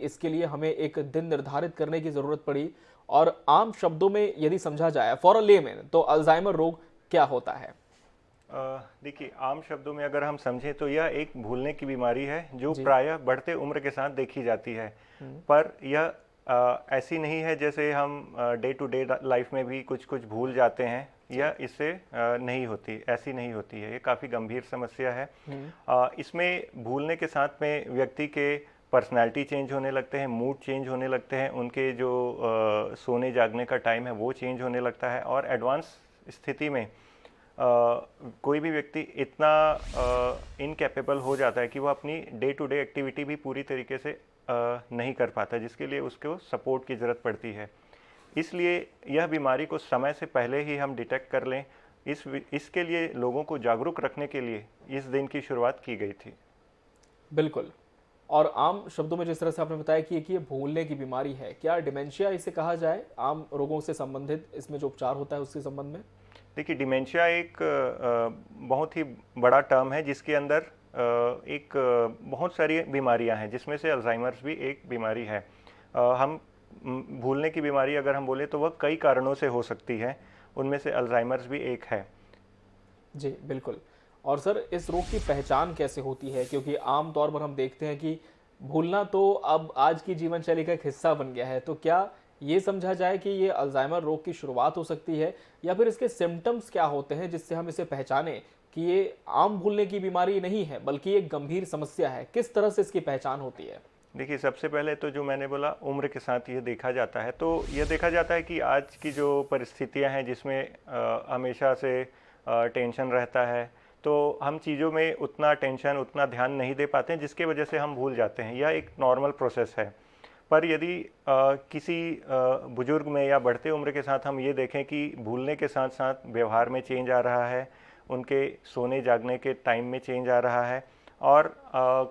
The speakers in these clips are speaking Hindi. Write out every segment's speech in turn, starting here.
इसके लिए हमें एक दिन निर्धारित करने की जरूरत पड़ी, और आम शब्दों में यदि समझा जाए फॉर अ लेमैन, तो अल्जाइमर रोग क्या होता है? देखिए, आम शब्दों में अगर हम समझें तो यह एक भूलने की बीमारी है जो जी। प्रायः बढ़ते उम्र के साथ देखी जाती है। हम्म। पर यह ऐसी नहीं है जैसे हम डे टू डे लाइफ में भी कुछ कुछ भूल जाते हैं। जी। यह इससे नहीं होती, ऐसी नहीं होती है। ये काफ़ी गंभीर समस्या है। हम्म। इसमें भूलने के साथ में व्यक्ति के पर्सनैलिटी चेंज होने लगते हैं, मूड चेंज होने लगते हैं, उनके जो सोने जागने का टाइम है वो चेंज होने लगता है, और एडवांस स्थिति में कोई भी व्यक्ति इतना इनकैपेबल हो जाता है कि वो अपनी डे टू डे एक्टिविटी भी पूरी तरीके से नहीं कर पाता, जिसके लिए उसको सपोर्ट की ज़रूरत पड़ती है। इसलिए यह बीमारी को समय से पहले ही हम डिटेक्ट कर लें, इसके लिए लोगों को जागरूक रखने के लिए इस दिन की शुरुआत की गई थी। बिल्कुल। और आम शब्दों में जिस तरह से आपने बताया कि ये भूलने की बीमारी है, क्या डिमेंशिया इसे कहा जाए? आम रोगों से संबंधित इसमें जो उपचार होता है उसके संबंध में? देखिए, डिमेंशिया एक बहुत ही बड़ा टर्म है जिसके अंदर एक बहुत सारी बीमारियां हैं, जिसमें से अल्जाइमर्स भी एक बीमारी है। हम भूलने की बीमारी अगर हम बोले तो वह कई कारणों से हो सकती है, उनमें से अल्जाइमर्स भी एक है। जी, बिल्कुल। और सर, इस रोग की पहचान कैसे होती है? क्योंकि आम तौर पर हम देखते हैं कि भूलना तो अब आज की जीवन शैली का एक हिस्सा बन गया है। तो क्या ये समझा जाए कि ये अल्जाइमर रोग की शुरुआत हो सकती है, या फिर इसके सिम्पटम्स क्या होते हैं जिससे हम इसे पहचानें कि ये आम भूलने की बीमारी नहीं है बल्कि एक गंभीर समस्या है? किस तरह से इसकी पहचान होती है? देखिए, सबसे पहले तो जो मैंने बोला, उम्र के साथ ये देखा जाता है। तो यह देखा जाता है कि आज की जो परिस्थितियां हैं जिसमें हमेशा से टेंशन रहता है, तो हम चीज़ों में उतना टेंशन, उतना ध्यान नहीं दे पाते हैं, जिसके वजह से हम भूल जाते हैं। यह एक नॉर्मल प्रोसेस है। पर यदि किसी बुजुर्ग में या बढ़ते उम्र के साथ हम ये देखें कि भूलने के साथ साथ व्यवहार में चेंज आ रहा है, उनके सोने जागने के टाइम में चेंज आ रहा है, और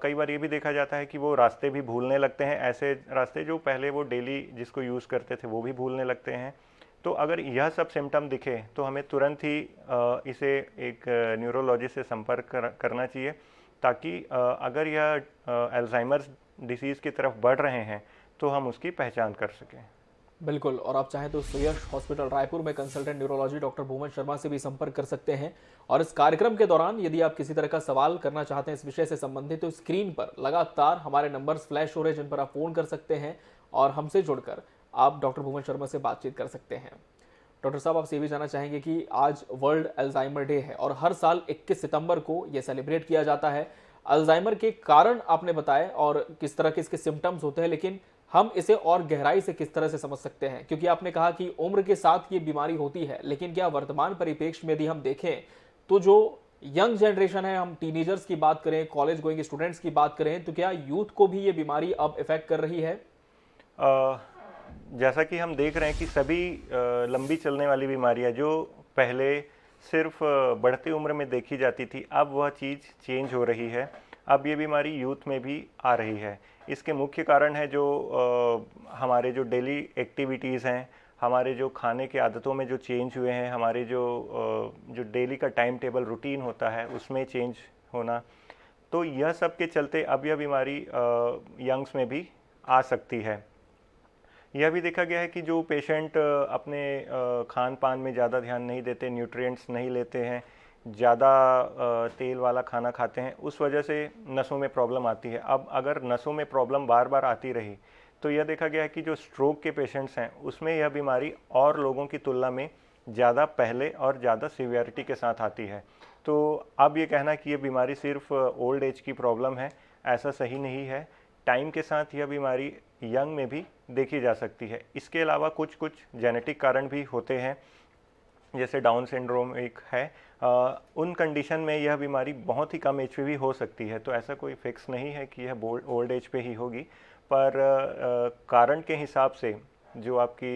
कई बार ये भी देखा जाता है कि वो रास्ते भी भूलने लगते हैं, ऐसे रास्ते जो पहले वो डेली जिसको यूज़ करते थे वो भी भूलने लगते हैं। तो अगर यह सब सिम्टम दिखे तो हमें तुरंत ही इसे एक न्यूरोलॉजिस्ट से संपर्क करना चाहिए, ताकि अगर यह अल्जाइमर्स डिसीज़ की तरफ बढ़ रहे हैं तो हम उसकी पहचान कर सकें। बिल्कुल। और आप चाहें तो सुयश हॉस्पिटल रायपुर में consultant neurology doctor Bhuman Sharma से भी संपर्क कर सकते हैं। और इस कार्यक्रम के दौरान यदि आप किसी तरह का सवाल करना चाहते हैं इस विषय से संबंधित, तो स्क्रीन पर लगातार हमारे नंबर्स फ्लैश हो रहे हैं जिन पर आप फोन कर सकते हैं, और हमसे जुड़कर आप डॉक्टर भूमन शर्मा से बातचीत कर सकते हैं। डॉक्टर साहब, आपसे ये भी जानना चाहेंगे कि आज वर्ल्ड अल्जाइमर डे है और हर साल 21 सितंबर को यह सेलिब्रेट किया जाता है। अल्जाइमर के कारण आपने बताए और किस तरह के इसके सिम्टम्स होते हैं, लेकिन हम इसे और गहराई से किस तरह से समझ सकते हैं? क्योंकि आपने कहा कि उम्र के साथ ये बीमारी होती है, लेकिन क्या वर्तमान परिप्रेक्ष्य में यदि हम देखें तो जो यंग जनरेशन है, हम टीनेजर्स की बात करें, कॉलेज गोइंग स्टूडेंट्स की बात करें, तो क्या यूथ को भी ये बीमारी अब इफेक्ट कर रही है? अ, जैसा कि हम देख रहे हैं कि सभी लंबी चलने वाली बीमारियां जो पहले सिर्फ बढ़ती उम्र में देखी जाती थी, अब वह चीज़ चेंज हो रही है। अब ये बीमारी यूथ में भी आ रही है। इसके मुख्य कारण है जो हमारे जो डेली एक्टिविटीज़ हैं, हमारे जो खाने की आदतों में जो चेंज हुए हैं, हमारे जो डेली का टाइम टेबल रूटीन होता है उसमें चेंज होना। तो यह सब के चलते अब यह बीमारी यंग्स में भी आ सकती है। यह भी देखा गया है कि जो पेशेंट अपने खान पान में ज़्यादा ध्यान नहीं देते, न्यूट्रिएंट्स नहीं लेते हैं, ज़्यादा तेल वाला खाना खाते हैं, उस वजह से नसों में प्रॉब्लम आती है। अब अगर नसों में प्रॉब्लम बार बार आती रही तो यह देखा गया है कि जो स्ट्रोक के पेशेंट्स हैं उसमें यह बीमारी और लोगों की तुलना में ज़्यादा पहले और ज़्यादा सीवियरिटी के साथ आती है। तो अब ये कहना कि यह बीमारी सिर्फ ओल्ड एज की प्रॉब्लम है, ऐसा सही नहीं है। टाइम के साथ यह बीमारी यंग में भी देखी जा सकती है। इसके अलावा कुछ कुछ जेनेटिक कारण भी होते हैं, जैसे डाउन सिंड्रोम एक है। उन कंडीशन में यह बीमारी बहुत ही कम एज पे भी हो सकती है, तो ऐसा कोई फिक्स नहीं है कि यह ओल्ड एज पे ही होगी। पर कारण के हिसाब से जो आपकी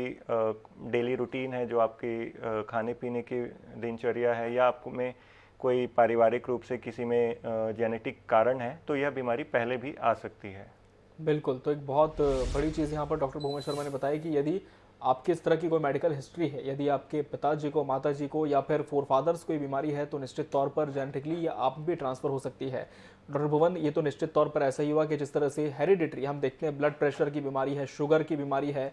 डेली रूटीन है, जो आपकी खाने पीने की दिनचर्या है, या आपको में कोई पारिवारिक रूप से किसी में जेनेटिक कारण है, तो यह बीमारी पहले भी आ सकती है। बिल्कुल। तो एक बहुत बड़ी चीज़ यहाँ पर डॉक्टर भूमन शर्मा ने बताई कि यदि आपकी इस तरह की कोई मेडिकल हिस्ट्री है, यदि आपके पिताजी को, माताजी को या फिर फोर फादर्स कोई बीमारी है, तो निश्चित तौर पर जेनेटिकली या आप भी ट्रांसफ़र हो सकती है। डॉक्टर भुवन, ये तो निश्चित तौर पर ऐसा ही हुआ कि जिस तरह से हेरिडिटरी हम देखते हैं, ब्लड प्रेशर की बीमारी है, शुगर की बीमारी है,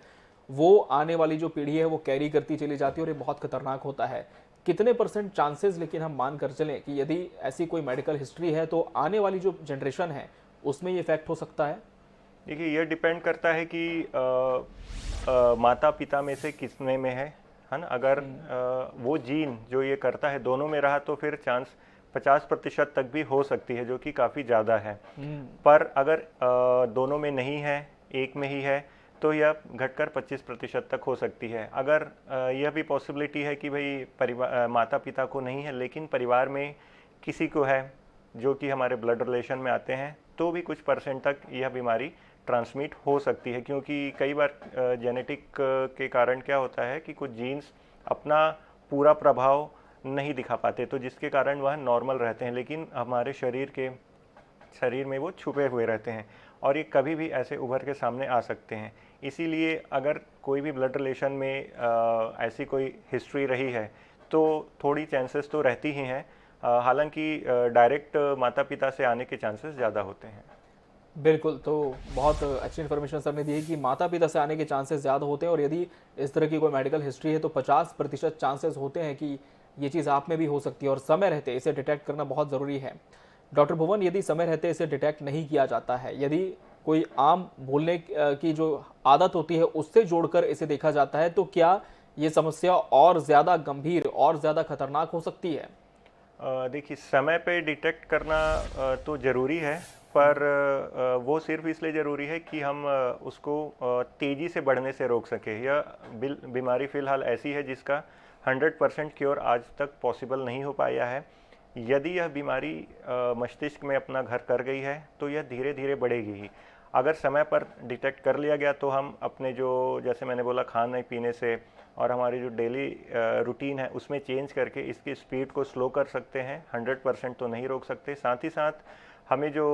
वो आने वाली जो पीढ़ी है वो कैरी करती चली जाती है और ये बहुत खतरनाक होता है। कितने परसेंट चांसेस लेकिन हम मान कर चलें कि यदि ऐसी कोई मेडिकल हिस्ट्री है तो आने वाली जो जनरेशन है उसमें ये इफेक्ट हो सकता है? देखिए, यह डिपेंड करता है कि माता पिता में से किसने में है ना। अगर वो जीन जो ये करता है दोनों में रहा तो फिर चांस 50% तक भी हो सकती है, जो कि काफ़ी ज़्यादा है। पर अगर दोनों में नहीं है, एक में ही है, तो यह घटकर 25% तक हो सकती है। अगर यह भी पॉसिबिलिटी है कि भाई परिवार माता पिता को नहीं है लेकिन परिवार में किसी को है जो कि हमारे ब्लड रिलेशन में आते हैं, तो भी कुछ परसेंट तक यह बीमारी ट्रांसमिट हो सकती है। क्योंकि कई बार जेनेटिक के कारण क्या होता है कि कुछ जीन्स अपना पूरा प्रभाव नहीं दिखा पाते, तो जिसके कारण वह नॉर्मल रहते हैं, लेकिन हमारे शरीर में वो छुपे हुए रहते हैं और ये कभी भी ऐसे उभर के सामने आ सकते हैं। इसीलिए अगर कोई भी ब्लड रिलेशन में ऐसी कोई हिस्ट्री रही है तो थोड़ी चांसेस तो रहती ही हैं। हालांकि डायरेक्ट माता पिता से आने के चांसेस ज़्यादा होते हैं। बिल्कुल, तो बहुत अच्छी इन्फॉर्मेशन सर ने दी है कि माता पिता से आने के चांसेस ज़्यादा होते हैं और यदि इस तरह की कोई मेडिकल हिस्ट्री है तो 50% चांसेस होते हैं कि ये चीज़ आप में भी हो सकती है और समय रहते इसे डिटेक्ट करना बहुत ज़रूरी है। डॉक्टर भुवन, यदि समय रहते इसे डिटेक्ट नहीं किया जाता है, यदि कोई आम भूलने की जो आदत होती है उससे जोड़कर इसे देखा जाता है, तो क्या ये समस्या और ज़्यादा गंभीर और ज़्यादा खतरनाक हो सकती है? देखिए, समय पे डिटेक्ट करना तो ज़रूरी है, पर वो सिर्फ इसलिए ज़रूरी है कि हम उसको तेज़ी से बढ़ने से रोक सकें। यह बीमारी फ़िलहाल ऐसी है जिसका 100% क्योर आज तक पॉसिबल नहीं हो पाया है। यदि यह बीमारी मस्तिष्क में अपना घर कर गई है तो यह धीरे धीरे बढ़ेगी ही। अगर समय पर डिटेक्ट कर लिया गया तो हम अपने जो, जैसे मैंने बोला, खाने पीने से और हमारी जो डेली रूटीन है उसमें चेंज करके इसकी स्पीड को स्लो कर सकते हैं। 100% तो नहीं रोक सकते। साथ ही साथ हमें जो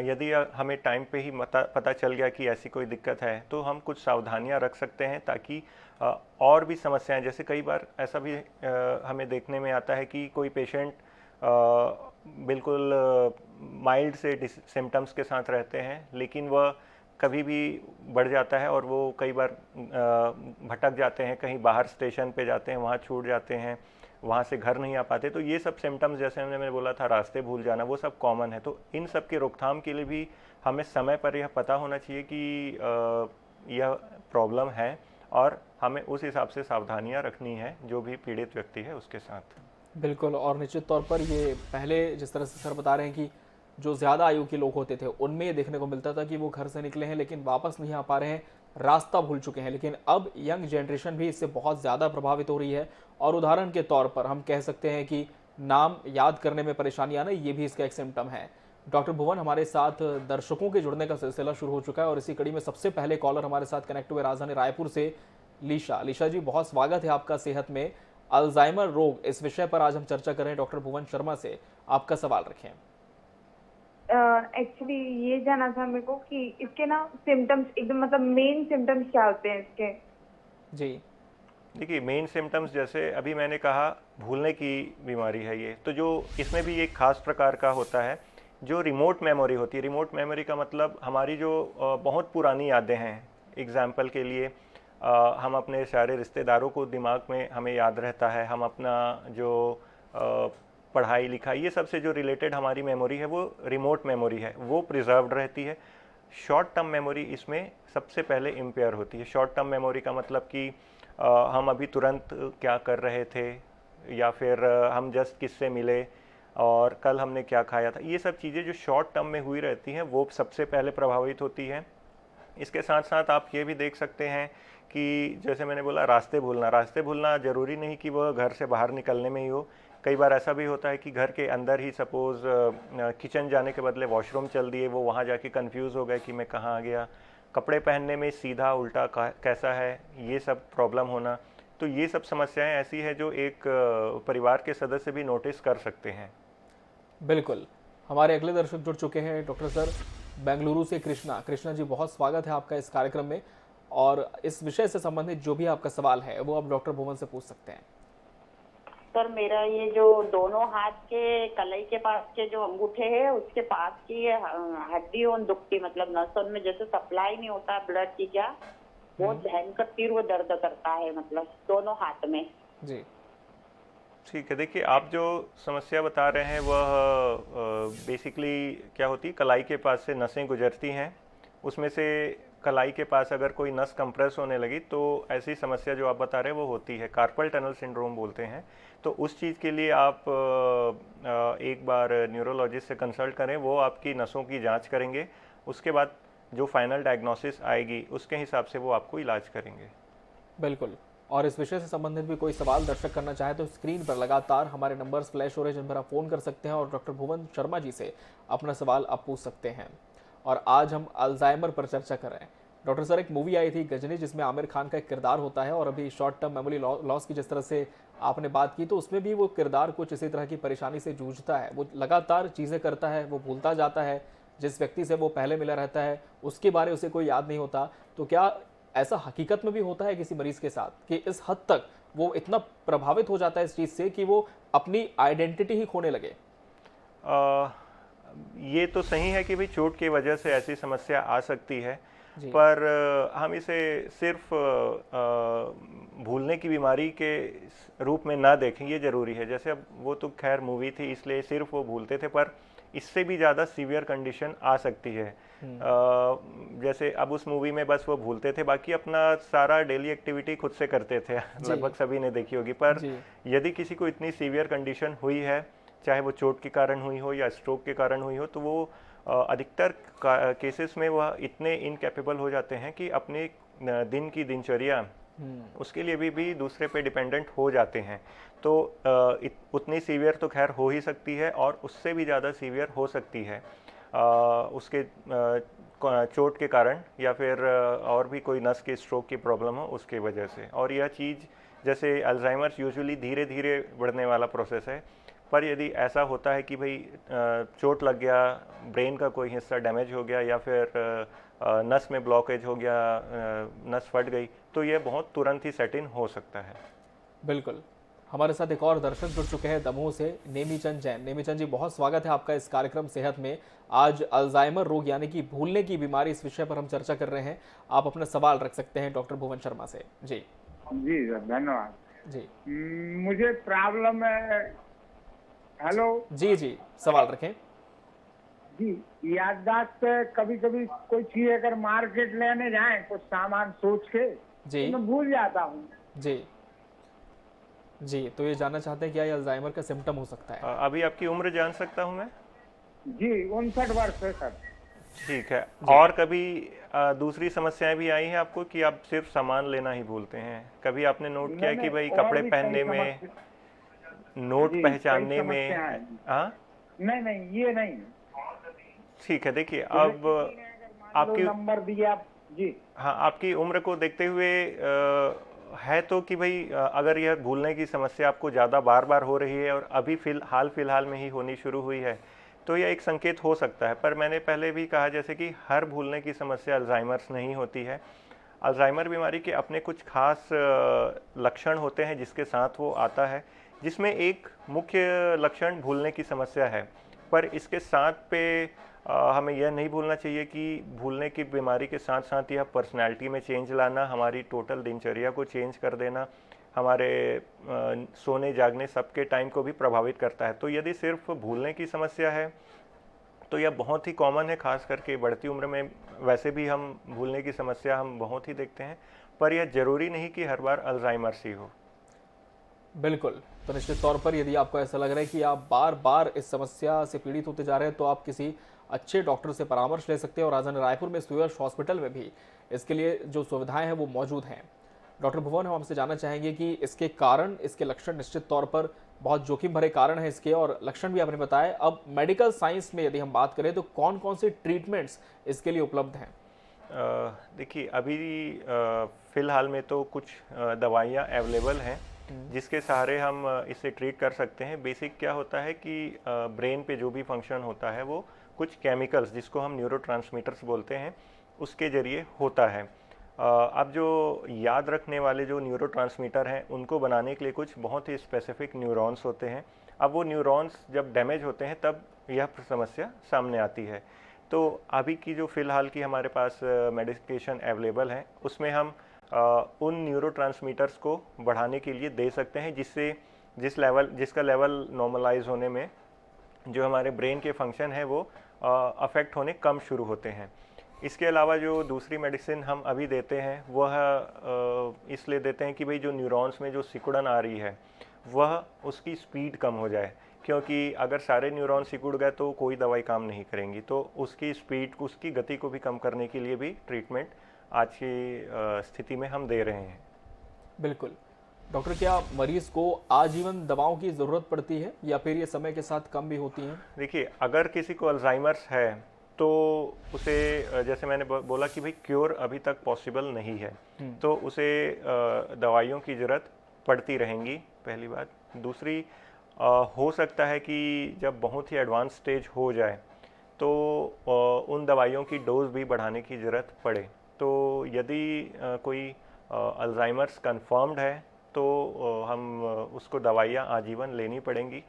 यदि हमें टाइम पे ही पता चल गया कि ऐसी कोई दिक्कत है तो हम कुछ सावधानियां रख सकते हैं, ताकि और भी समस्याएं, जैसे कई बार ऐसा भी हमें देखने में आता है कि कोई पेशेंट बिल्कुल माइल्ड से सिम्टम्स के साथ रहते हैं लेकिन वह कभी भी बढ़ जाता है और वो कई बार भटक जाते हैं, कहीं बाहर स्टेशन पे जाते हैं, वहाँ छूट जाते हैं, वहाँ से घर नहीं आ पाते। तो ये सब सिम्टम्स, जैसे मैंने बोला था, रास्ते भूल जाना, वो सब कॉमन है। तो इन सब की रोकथाम के लिए भी हमें समय पर यह पता होना चाहिए कि यह प्रॉब्लम है और हमें उस हिसाब से सावधानियां रखनी है जो भी पीड़ित व्यक्ति है उसके साथ। बिल्कुल, और निश्चित तौर पर ये पहले जिस तरह से सर बता रहे हैं कि जो ज़्यादा आयु के लोग होते थे उनमें ये देखने को मिलता था कि वो घर से निकले हैं लेकिन वापस नहीं आ पा रहे हैं, रास्ता भूल चुके हैं। लेकिन अब यंग जनरेशन भी इससे बहुत ज़्यादा प्रभावित हो रही है और उदाहरण के तौर पर हम कह सकते हैं कि नाम याद करने में परेशानी आना, ये भी इसका एक सिम्टम है। डॉक्टर भुवन, हमारे साथ दर्शकों के जुड़ने का सिलसिला शुरू हो चुका है और इसी कड़ी में सबसे पहले कॉलर हमारे साथ कनेक्ट हुए राजधानी रायपुर से लीशा जी, बहुत स्वागत है आपका सेहत में। अल्जाइमर रोग, इस विषय पर आज हम चर्चा कर रहे हैं डॉक्टर भुवन शर्मा से। आपका सवाल रखें। एक्चुअली ये जानना था मेरे को कि इसके ना सिम्टम्स एकदम, मतलब मेन सिम्टम्स क्या होते हैं इसके? जी, देखिए, मेन सिम्टम्स जैसे अभी मैंने कहा, भूलने की बीमारी है ये, तो जो इसमें भी एक खास प्रकार का होता है जो रिमोट मेमोरी होती है। रिमोट मेमोरी का मतलब हमारी जो बहुत पुरानी यादें हैं। एग्जाम्पल के लिए हम अपने सारे रिश्तेदारों को दिमाग में हमें याद रहता है, हम अपना जो पढ़ाई लिखाई ये सब से जो रिलेटेड हमारी मेमोरी है वो रिमोट मेमोरी है, वो प्रिजर्व्ड रहती है। शॉर्ट टर्म मेमोरी इसमें सबसे पहले इम्पेयर होती है। शॉर्ट टर्म मेमोरी का मतलब कि हम अभी तुरंत क्या कर रहे थे, या फिर हम जस्ट किससे मिले और कल हमने क्या खाया था, ये सब चीज़ें जो शॉर्ट टर्म में हुई रहती हैं वो सबसे पहले प्रभावित होती है। इसके साथ साथ आप ये भी देख सकते हैं कि जैसे मैंने बोला, रास्ते भूलना ज़रूरी नहीं कि वह घर से बाहर निकलने में ही हो। कई बार ऐसा भी होता है कि घर के अंदर ही सपोज़ किचन जाने के बदले वॉशरूम चल दिए, वो वहाँ जाके कंफ्यूज हो गए कि मैं कहाँ आ गया। कपड़े पहनने में सीधा उल्टा कैसा है, ये सब प्रॉब्लम होना। तो ये सब समस्याएं ऐसी है जो एक परिवार के सदस्य भी नोटिस कर सकते हैं। बिल्कुल। हमारे अगले दर्शक जुड़ चुके हैं डॉक्टर सर, बेंगलुरु से कृष्णा जी, बहुत स्वागत है आपका इस कार्यक्रम में और इस विषय से संबंधित जो भी आपका सवाल है वो आप डॉक्टर भुवन से पूछ सकते हैं। सर मेरा ये जो दोनों हाथ के कलाई के पास के जो अंगूठे हैं उसके पास की ये हड्डी और दुखती, मतलब नसों में जैसे सप्लाई नहीं होता ब्लड की, क्या बहुत भयंकर तीव्र दर्द करता है, मतलब दोनों हाथ में। जी ठीक है, देखिए आप जो समस्या बता रहे हैं वह बेसिकली क्या होती है, कलाई के पास से नसें गुजरती हैं, उसमें से कलाई के पास अगर कोई नस कंप्रेस होने लगी तो ऐसी समस्या जो आप बता रहे हैं वो होती है, कार्पल टनल सिंड्रोम बोलते हैं। तो उस चीज़ के लिए आप एक बार न्यूरोलॉजिस्ट से कंसल्ट करें, वो आपकी नसों की जांच करेंगे, उसके बाद जो फाइनल डायग्नोसिस आएगी उसके हिसाब से वो आपको इलाज करेंगे। बिल्कुल। और इस विषय से संबंधित भी कोई सवाल दर्शक करना चाहे तो स्क्रीन पर लगातार हमारे नंबर्स फ्लैश हो रहे हैं जिन पर आप फ़ोन कर सकते हैं और डॉक्टर भुवन शर्मा जी से अपना सवाल आप पूछ सकते हैं। और आज हम अल्जाइमर पर चर्चा कर रहे हैं। डॉक्टर सर, एक मूवी आई थी गजनी जिसमें आमिर खान का एक किरदार होता है और अभी शॉर्ट टर्म मेमोरी लॉस की जिस तरह से आपने बात की तो उसमें भी वो किरदार कुछ इसी तरह की परेशानी से जूझता है। वो लगातार चीज़ें करता है, वो भूलता जाता है, जिस व्यक्ति से वो पहले मिला रहता है उसके बारे उसे कोई याद नहीं होता। तो क्या ऐसा हकीकत में भी होता है किसी मरीज के साथ कि इस हद तक वो इतना प्रभावित हो जाता है इस चीज़ से कि वो अपनी आइडेंटिटी ही खोने लगे? ये तो सही है कि भाई चोट की वजह से ऐसी समस्या आ सकती है, जी। पर हम इसे सिर्फ भूलने की बीमारी के रूप में ना देखें, ये ज़रूरी है। जैसे अब वो तो खैर मूवी थी इसलिए सिर्फ वो भूलते थे, पर इससे भी ज़्यादा सीवियर कंडीशन आ सकती है। जैसे अब उस मूवी में बस वो भूलते थे, बाकी अपना सारा डेली एक्टिविटी खुद से करते थे लगभग सभी ने देखी होगी। पर जी। यदि किसी को इतनी सीवियर कंडीशन हुई है, चाहे वो चोट के कारण हुई हो या स्ट्रोक के कारण हुई हो, तो वो अधिकतर केसेस में वह इतने इनकैपेबल हो जाते हैं कि अपने दिन की दिनचर्या उसके लिए भी दूसरे पे डिपेंडेंट हो जाते हैं। तो उतनी सीवियर तो खैर हो ही सकती है और उससे भी ज़्यादा सीवियर हो सकती है उसके चोट के कारण या फिर और भी कोई नस के स्ट्रोक की प्रॉब्लम हो उसके वजह से। और यह चीज़ जैसे अल्जाइमर्स यूजुअली धीरे धीरे बढ़ने वाला प्रोसेस है, पर यदि ऐसा होता है कि भाई चोट लग गया, ब्रेन का कोई हिस्सा डैमेज हो गया या फिर नस में ब्लॉकेज हो गया, नस फट गई, तो यह बहुत तुरंत ही सेट इन हो सकता है। बिल्कुल। हमारे साथ एक और दर्शक जुड़ चुके हैं दमोह से, नेमीचंद जैन। नेमीचंद जी, बहुत स्वागत है आपका इस कार्यक्रम सेहत में। आज अल्जाइमर रोग यानी कि भूलने की बीमारी, इस विषय पर हम चर्चा कर रहे हैं। आप अपना सवाल रख सकते हैं डॉक्टर भुवन शर्मा से। जी जी सर, धन्यवाद जी मुझे प्रॉब्लम है। हेलो जी जी, सवाल रखें। जी, याददाश्त कभी कभी कोई चीज अगर मार्केट लेने जाए कुछ सामान सोच के जी तो मैं भूल जाता हूँ। जी जी, तो ये जानना चाहते हैं क्या ये अल्जाइमर का सिम्टम हो सकता है? अभी आपकी उम्र जान सकता हूँ मैं? जी 59 वर्ष है सर। ठीक है। और कभी दूसरी समस्याएं भी आई हैं आपको कि आप सिर्फ सामान लेना ही भूलते हैं? कभी आपने नोट किया कि भाई कपड़े पहनने में, नोट पहचानने में? हाँ, नहीं ये नहीं। ठीक है। देखिए अब आपकी नंबर दिया जी। हाँ, आपकी उम्र को देखते हुए है तो कि भाई अगर यह भूलने की समस्या आपको ज़्यादा बार बार हो रही है और अभी फिलहाल में ही होनी शुरू हुई है, तो यह एक संकेत हो सकता है। पर मैंने पहले भी कहा जैसे कि हर भूलने की समस्या अल्जाइमर्स नहीं होती है। अल्जाइमर बीमारी के अपने कुछ खास लक्षण होते हैं जिसके साथ वो आता है, जिसमें एक मुख्य लक्षण भूलने की समस्या है। पर इसके साथ पे हमें यह नहीं भूलना चाहिए कि भूलने की बीमारी के साथ साथ यह पर्सनैलिटी में चेंज लाना, हमारी टोटल दिनचर्या को चेंज कर देना, हमारे सोने जागने सबके टाइम को भी प्रभावित करता है। तो यदि सिर्फ भूलने की समस्या है तो यह बहुत ही कॉमन है, खास करके बढ़ती उम्र में। वैसे भी हम भूलने की समस्या हम बहुत ही देखते हैं, पर यह जरूरी नहीं कि हर बार अल्जाइमर्स ही हो। बिल्कुल। तो निश्चित तौर पर यदि आपको ऐसा लग रहा है कि आप बार बार इस समस्या से पीड़ित होते जा रहे हैं तो आप किसी अच्छे डॉक्टर से परामर्श ले सकते हैं और राजधानी रायपुर में सुयश हॉस्पिटल में भी इसके लिए जो सुविधाएं हैं वो मौजूद हैं। डॉक्टर भुवन, हम आपसे जानना चाहेंगे कि इसके कारण, इसके लक्षण निश्चित तौर पर बहुत जोखिम भरे कारण हैं इसके, और लक्षण भी आपने बताए। अब मेडिकल साइंस में यदि हम बात करें तो कौन कौन से ट्रीटमेंट्स इसके लिए उपलब्ध हैं? देखिए अभी फ़िलहाल में तो कुछ दवाइयाँ अवेलेबल हैं जिसके सहारे हम इसे ट्रीट कर सकते हैं। बेसिक क्या होता है कि ब्रेन पे जो भी फंक्शन होता है वो कुछ केमिकल्स, जिसको हम न्यूरोट्रांसमीटर्स बोलते हैं, उसके ज़रिए होता है। अब जो याद रखने वाले जो न्यूरोट्रांसमीटर हैं उनको बनाने के लिए कुछ बहुत ही स्पेसिफिक न्यूरॉन्स होते हैं। अब वो न्यूरॉन्स जब डैमेज होते हैं तब यह समस्या सामने आती है। तो अभी की जो फ़िलहाल की हमारे पास मेडिकेशन अवेलेबल है उसमें हम उन न्यूरोट्रांसमीटर्स को बढ़ाने के लिए दे सकते हैं जिससे जिसका लेवल नॉर्मलाइज होने में जो हमारे ब्रेन के फंक्शन है वो अफेक्ट होने कम शुरू होते हैं। इसके अलावा जो दूसरी मेडिसिन हम अभी देते हैं वह इसलिए देते हैं कि भाई जो न्यूरॉन्स में जो सिकुड़न आ रही है वह उसकी स्पीड कम हो जाए, क्योंकि अगर सारे न्यूरॉन सिकुड़ गए तो कोई दवाई काम नहीं करेंगी। तो उसकी स्पीड, उसकी गति को भी कम करने के लिए भी ट्रीटमेंट आज की स्थिति में हम दे रहे हैं। बिल्कुल डॉक्टर, क्या मरीज को आजीवन दवाओं की ज़रूरत पड़ती है या फिर ये समय के साथ कम भी होती हैं? देखिए, अगर किसी को अल्जाइमर्स है तो उसे जैसे मैंने बोला कि भाई क्योर अभी तक पॉसिबल नहीं है, तो उसे दवाइयों की ज़रूरत पड़ती रहेंगी, पहली बात। दूसरी, हो सकता है कि जब बहुत ही एडवांस स्टेज हो जाए तो उन दवाइयों की डोज भी बढ़ाने की ज़रूरत पड़े। तो यदि कोई अल्जाइमर्स कंफर्म्ड है तो हम उसको दवाइयाँ आजीवन लेनी पड़ेंगी।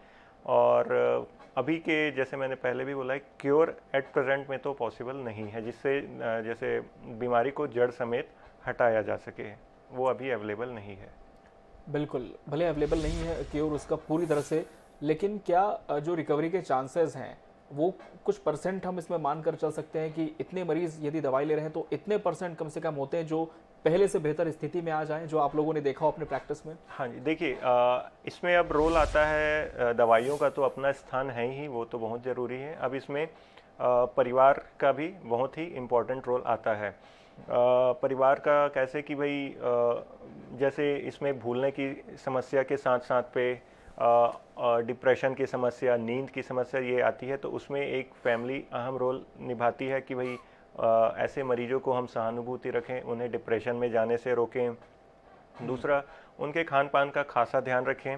और अभी के जैसे मैंने पहले भी बोला है, क्योर एट प्रेजेंट में तो पॉसिबल नहीं है जिससे जैसे बीमारी को जड़ समेत हटाया जा सके, वो अभी अवेलेबल नहीं है। बिल्कुल, भले अवेलेबल नहीं है क्योर उसका पूरी तरह से, लेकिन क्या जो रिकवरी के चांसेस हैं वो कुछ परसेंट हम इसमें मानकर चल सकते हैं कि इतने मरीज यदि दवाई ले रहे हैं तो इतने परसेंट कम से कम होते हैं जो पहले से बेहतर स्थिति में आ जाएं, जो आप लोगों ने देखा हो अपने प्रैक्टिस में? हाँ जी, देखिए, इसमें अब रोल आता है दवाइयों का, तो अपना स्थान है ही, वो तो बहुत ज़रूरी है। अब इसमें परिवार का भी बहुत ही इम्पोर्टेंट रोल आता है। परिवार का कैसे कि भाई जैसे इसमें भूलने की समस्या के साथ साथ पे डिप्रेशन की समस्या, नींद की समस्या ये आती है, तो उसमें एक फैमिली अहम रोल निभाती है कि भाई ऐसे मरीजों को हम सहानुभूति रखें, उन्हें डिप्रेशन में जाने से रोकें। दूसरा, उनके खान पान का खासा ध्यान रखें।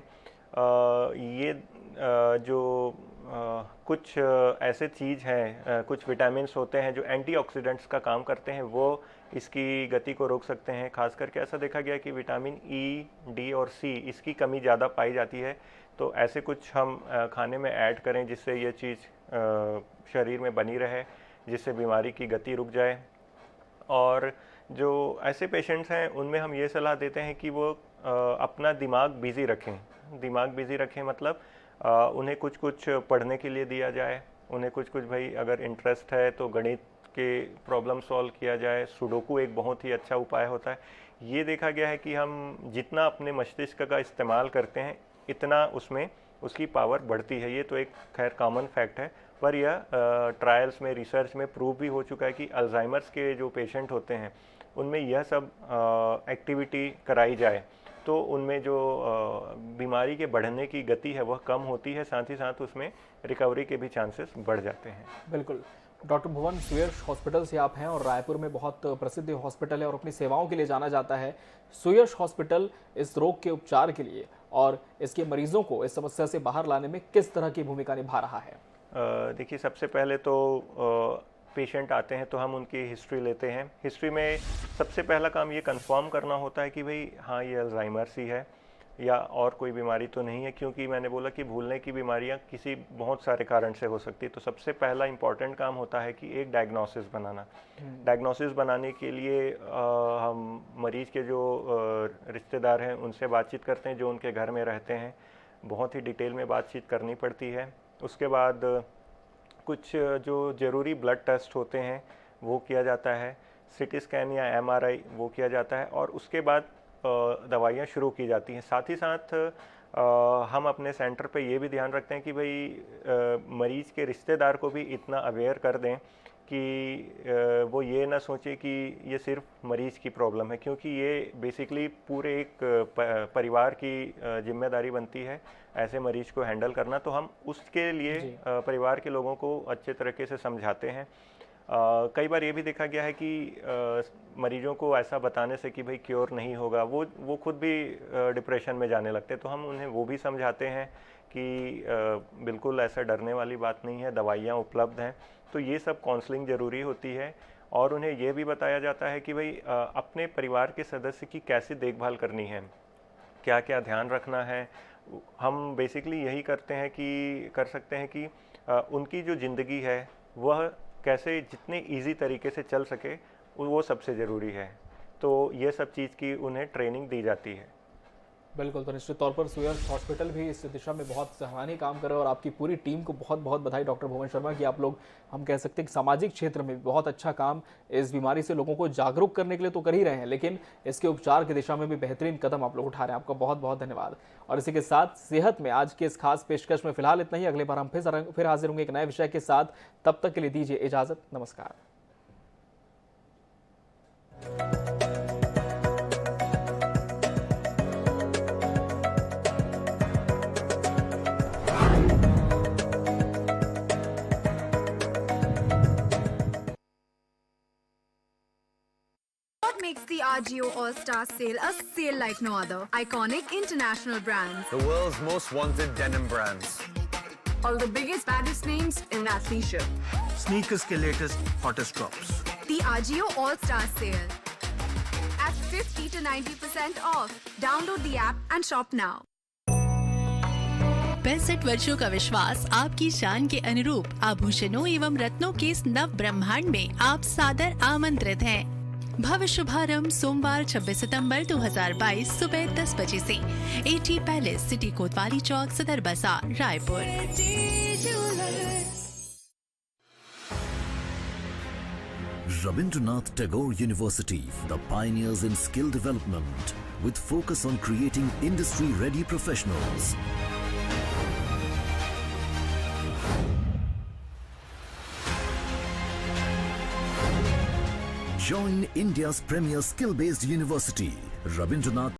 ये जो कुछ ऐसे चीज़ हैं, कुछ विटामिन्स होते हैं जो एंटीऑक्सीडेंट्स का काम करते हैं, वो इसकी गति को रोक सकते हैं। खास करके ऐसा देखा गया कि विटामिन ई, डी और सी इसकी कमी ज़्यादा पाई जाती है, तो ऐसे कुछ हम खाने में ऐड करें जिससे ये चीज़ शरीर में बनी रहे, जिससे बीमारी की गति रुक जाए। और जो ऐसे पेशेंट्स हैं उनमें हम ये सलाह देते हैं कि वो अपना दिमाग बिज़ी रखें। दिमाग बिज़ी रखें मतलब उन्हें कुछ कुछ पढ़ने के लिए दिया जाए, उन्हें कुछ कुछ भाई अगर इंटरेस्ट है तो गणित के प्रॉब्लम सॉल्व किया जाए। सुडोकू एक बहुत ही अच्छा उपाय होता है। ये देखा गया है कि हम जितना अपने मस्तिष्क का इस्तेमाल करते हैं इतना उसमें उसकी पावर बढ़ती है। ये तो एक खैर कॉमन फैक्ट है, पर यह ट्रायल्स में, रिसर्च में प्रूव भी हो चुका है कि अल्जाइमर्स के जो पेशेंट होते हैं उनमें यह सब एक्टिविटी कराई जाए तो उनमें जो बीमारी के बढ़ने की गति है वह कम होती है, साथ ही साथ उसमें रिकवरी के भी चांसेस बढ़ जाते हैं। बिल्कुल। डॉक्टर भुवन, सुयश हॉस्पिटल से आप हैं और रायपुर में बहुत प्रसिद्ध हॉस्पिटल है और अपनी सेवाओं के लिए जाना जाता है। सुयश हॉस्पिटल इस रोग के उपचार के लिए और इसके मरीजों को इस समस्या से बाहर लाने में किस तरह की भूमिका निभा रहा है? देखिए, सबसे पहले तो पेशेंट आते हैं तो हम उनकी हिस्ट्री लेते हैं। हिस्ट्री में सबसे पहला काम ये कंफर्म करना होता है कि भाई हाँ, ये अल्जाइमर्स ही है या और कोई बीमारी तो नहीं है, क्योंकि मैंने बोला कि भूलने की बीमारियां किसी बहुत सारे कारण से हो सकती है। तो सबसे पहला इम्पॉर्टेंट काम होता है कि एक डायग्नोसिस बनाना। डायग्नोसिस बनाने के लिए हम मरीज़ के जो रिश्तेदार हैं उनसे बातचीत करते हैं, जो उनके घर में रहते हैं। बहुत ही डिटेल में बातचीत करनी पड़ती है। उसके बाद कुछ जो ज़रूरी ब्लड टेस्ट होते हैं वो किया जाता है, सीटी स्कैन या एमआरआई वो किया जाता है, और उसके बाद दवाइयाँ शुरू की जाती हैं। साथ ही साथ हम अपने सेंटर पे ये भी ध्यान रखते हैं कि भाई मरीज़ के रिश्तेदार को भी इतना अवेयर कर दें कि वो ये ना सोचे कि ये सिर्फ मरीज़ की प्रॉब्लम है, क्योंकि ये बेसिकली पूरे एक परिवार की जिम्मेदारी बनती है ऐसे मरीज़ को हैंडल करना। तो हम उसके लिए परिवार के लोगों को अच्छे तरीके से समझाते हैं। कई बार ये भी देखा गया है कि मरीजों को ऐसा बताने से कि भाई क्योर नहीं होगा, वो खुद भी डिप्रेशन में जाने लगते हैं। तो हम उन्हें वो भी समझाते हैं कि बिल्कुल ऐसा डरने वाली बात नहीं है, दवाइयाँ उपलब्ध हैं। तो ये सब काउंसलिंग ज़रूरी होती है। और उन्हें यह भी बताया जाता है कि भाई अपने परिवार के सदस्य की कैसे देखभाल करनी है, क्या क्या ध्यान रखना है। हम बेसिकली यही कर सकते हैं कि उनकी जो ज़िंदगी है वह कैसे जितने इजी तरीके से चल सके वो सबसे ज़रूरी है। तो ये सब चीज़ की उन्हें ट्रेनिंग दी जाती है। बिल्कुल, तो निश्चित तौर पर सुयश हॉस्पिटल भी इस दिशा में बहुत सराहनीय काम कर रहे हैं और आपकी पूरी टीम को बहुत बहुत बधाई डॉक्टर भुवन शर्मा कि आप लोग, हम कह सकते हैं कि सामाजिक क्षेत्र में बहुत अच्छा काम इस बीमारी से लोगों को जागरूक करने के लिए तो कर ही रहे हैं, लेकिन इसके उपचार की दिशा में भी बेहतरीन कदम आप लोग उठा रहे हैं। आपका बहुत बहुत धन्यवाद। और इसी के साथ सेहत में आज के इस खास पेशकश में फिलहाल इतना ही। अगले बार हम फिर हाजिर होंगे एक नए विषय के साथ। तब तक के लिए दीजिए इजाजत। नमस्कार। What makes the RGO All-Star Sale a sale like no other? Iconic international brands. The world's most wanted denim brands. All the biggest, baddest names in athleisure. Sneakers के latest hottest drops. The RGO All-Star Sale. At 50 to 90% off. Download the app and shop now. 65 वर्षों का विश्वास आपकी शान के अनुरूप आभूषणों एवं रत्नों के इस नव ब्रह्मांड में आप सादर आमंत्रित हैं। भव्य शुभारंभ सोमवार 26 सितंबर 2022 सुबह 10 बजे से एटी पैलेस, सिटी कोतवाली चौक, सदर बाजार, Raipur. Rabindranath Tagore University, the pioneers in skill development, with focus on creating industry-ready professionals. Join India's premier skill-based university, Rabindranath